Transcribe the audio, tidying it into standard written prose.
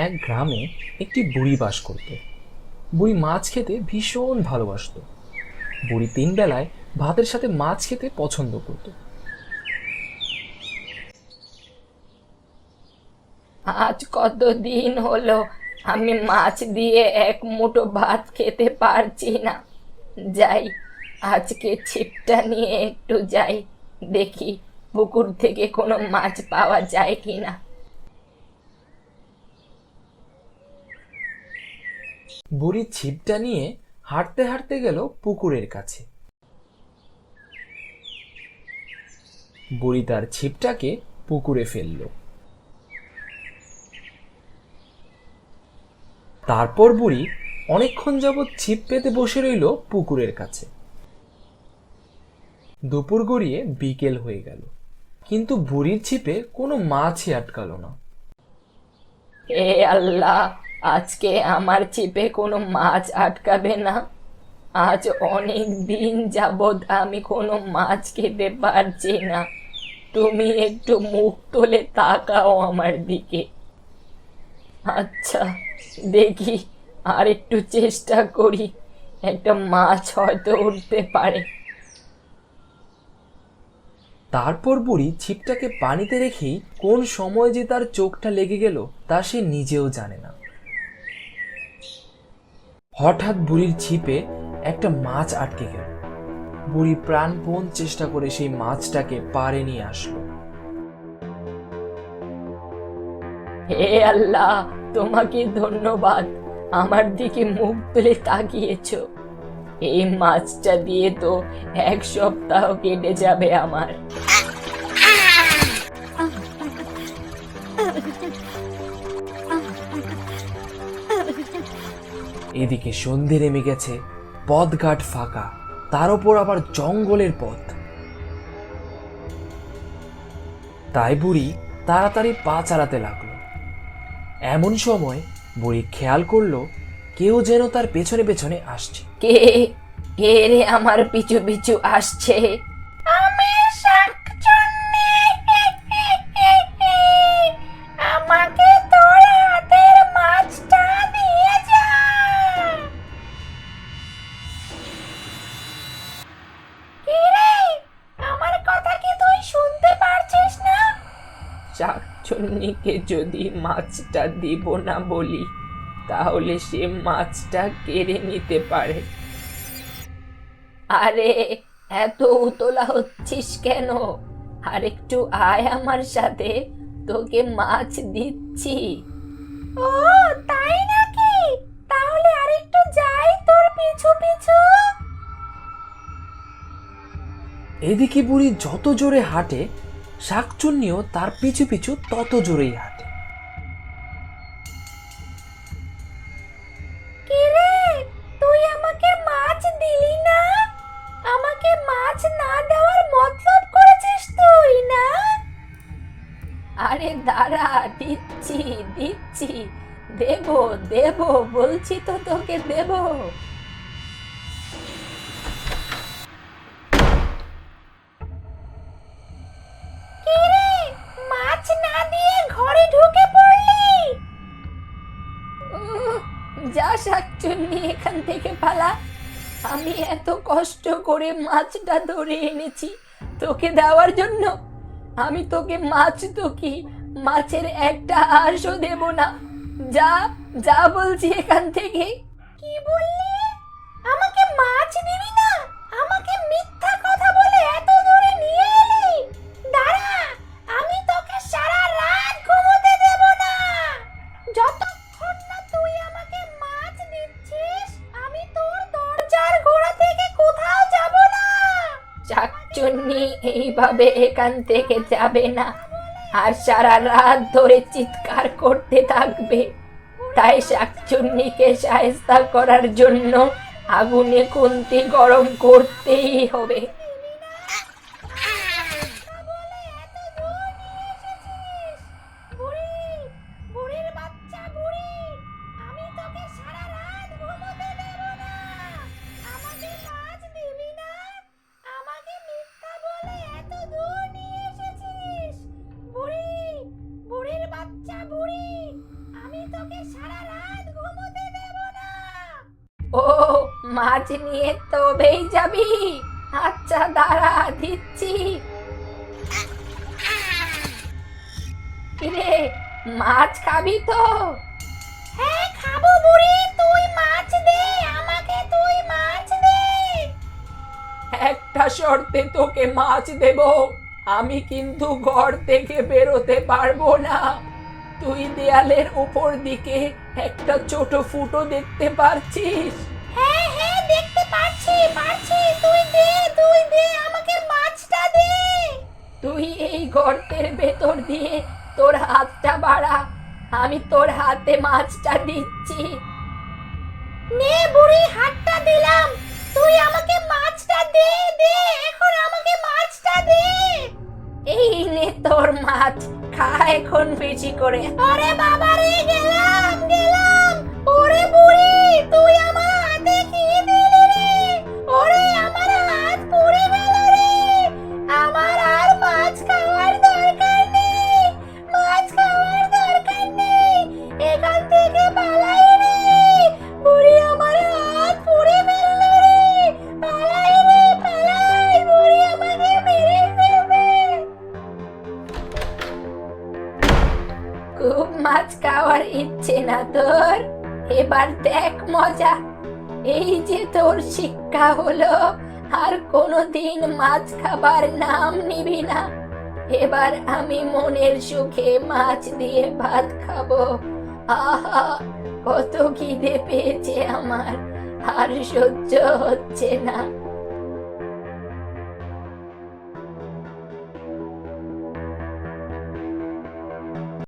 এক গ্রামে একটি বুড়ি বাস করত। বুড়ি মাছ খেতে ভীষণ ভালোবাসতো। বুড়ি 3 বেলায় ভাতের সাথে মাছ খেতে পছন্দ করত। আজ কতদিন হলো আমি মাছ দিয়ে এক মুঠো ভাত খেতে পারছি না। যাই, আজকে ছিপটা নিয়ে একটু যাই, দেখি পুকুর থেকে কোনো মাছ পাওয়া যায় কিনা। বুড়ি ছিপটা নিয়ে হাঁটতে হাঁটতে গেল পুকুরের কাছে। বুড়ি তার ছিপটাকে পুকুরে ফেলল। তারপর বুড়ি অনেকক্ষণ যাবৎ ছিপ পেতে বসে রইল পুকুরের কাছে। দুপুর গড়িয়ে বিকেল হয়ে গেল, কিন্তু বুড়ির ছিপে কোনো মাছই আটকালো না। হে আল্লাহ, আজকে আমার ছিপে কোনো মাছ আটকাবে না। আজ অনেক দিন যাবৎ আমি কোনো মাছ খেতে পারছি না। তুমি একটু মুখ তুলে তাকাও আমার দিকে। আচ্ছা, দেখি, আর একটু চেষ্টা করি, একটা মাছ হয়তো উঠতে পারে। তারপর বুড়ি ছিপটাকে পানিতে রেখেই কোন সময় যে তার চোখটা লেগে গেল তা সে নিজেও জানে না। হঠাৎ বুড়ির ছিপে একটা মাছ আটকে গেল। বুড়ি প্রাণপণ চেষ্টা করে সেই মাছটাকে পাড়ে নিয়ে আসলো। হে আল্লাহ, তোমাকে ধন্যবাদ, আমার দিকে মুখ তুলে তাকিয়েছো। এই মাছটা দিয়ে তো 1 সপ্তাহ কেটে যাবে আমার। এদিকে সন্ধে নেমে গেছে, পথঘাট ফাঁকা, তার উপর আবার জঙ্গলের পথ। তাই বুড়ি তাড়াতাড়ি পা চালাতে লাগলো। এমন সময় বুড়ি খেয়াল করলো কেউ যেন তার পেছনে পেছনে আসছে। কে কে রে আমার পিছু পিছু আসছে? আমি শাকচুন্নি। আমাকে তোর হাতের মাছটা দিয়ে যা। কে রে? আমার কথা কি তুই শুনতে পারছিস না? শাকচুন্নিকে যদি মাছটা দিব না বলি, তাহলে সে মাছটা কেড়ে নিতে পারে। আরে, এত উতলা হচ্ছিস কেন? আর একটু আয় আমার সাথে, তোকে মাছ দিচ্ছি। ও, তাই নাকি? তাহলে আরেকটু যাই তোর পিছু পিছু। এদিকে বুড়ি যত জোরে হাঁটে, শাকচুন্নিও তার পিছু পিছু তত জোরেই হাঁটে। কি রে, তুই আমাকে মাছ দিলি না? আমাকে মাছ না দেওয়ার মতলব করেছিস তুই না? আরে দাঁড়া, দিচ্ছি দিচ্ছি, দেবো দেবো, বলছি তো তোকে দেবো। কি রে, মাছ না দিয়ে ঘরে ঢুকে পড়লি? যা শাকচুন্নি, এখান থেকে পালা। আমি এত কষ্ট করে মাছটা ধরে এনেছি তোকে দেওয়ার জন্য। আমি তোকে মাছ তো কি, মাছের একটা আঁশও দেব না। যা, যা বলছি এখান থেকে। কি বললি? আমাকে মাছ দিবি না? আমাকে মিথ্যা কথা বলে এত দূরে নিয়ে এলি? দাঁড়া, আমি তোকে সারা রাত ঘুমোতে দেব না। যতক্ষণ না তুই আমাকে মাছ দিচ্ছিস, আমি তোর দরজার গোড়া থেকে কোথাও যাব না। শাকচুন্নি এইভাবে এখান থেকে যাবে না, আর সারা রাত ধরে চিৎকার করতে থাকবে। তাই শাকচুন্নিকে শায়েস্তা করার জন্য আগুনে খুন্তি গরম করতেই হবে। ও, মাছ নিয়ে তবেই যাবি? আচ্ছা দাঁড়া, দিচ্ছি। কিরে, মাছ খাবি তো? হ্যাঁ খাবো বুড়ি, তুই মাছ দে আমাকে, তুই মাছ দে। একটা শর্তে তোকে মাছ দেব, আমি কিন্তু ঘর থেকে বেরোতে পারবো না। তুই দেয়ালের উপর দিকে একটা ছোট ফুটো দেখতে পারছিস? হ্যাঁ হ্যাঁ দেখতে পাচ্ছি পাচ্ছি, তুই দে আমাকে মাছটা দে। তুই এই গর্তের ভেতর দিয়ে তোর হাতটা বাড়া, আমি তোর হাতে মাছটা দিচ্ছি। নে বুড়ি, হাতটা দিলাম, তুই আমাকে মাছটা দে, দে এখন আমাকে মাছটা দে। এই নে তোর মাছ, খা এখন বেশি করে। আরে বাবা রে, গেলাম গেলাম। ওরে বুড়ি, তুই আমার হাতে কি দিলি রে? ওরে আমার হাত পুড়ে গেল রে। আমার আর মাছ খাওয়ার দরকার নেই, মাছ খাওয়ার দরকার নেই, এখান থেকে পালাই রে। বুড়ি আমার হাত পুড়ে ফেলল রে, পালাই রে পালাই, বুড়ি আমাকে মেরে ফেলবে। খুব মাছ খাওয়ার ইচ্ছে না তোর? এবার দেখ মজা, এই যে তোর শিক্ষা হলো, আর কোনোদিন মাছ খাবার নাম নিবি না। এবার আমি মনের সুখে মাছ দিয়ে ভাত খাবো। আহা, কত খিদে পেয়েছে আমার, আর সহ্য হচ্ছে না।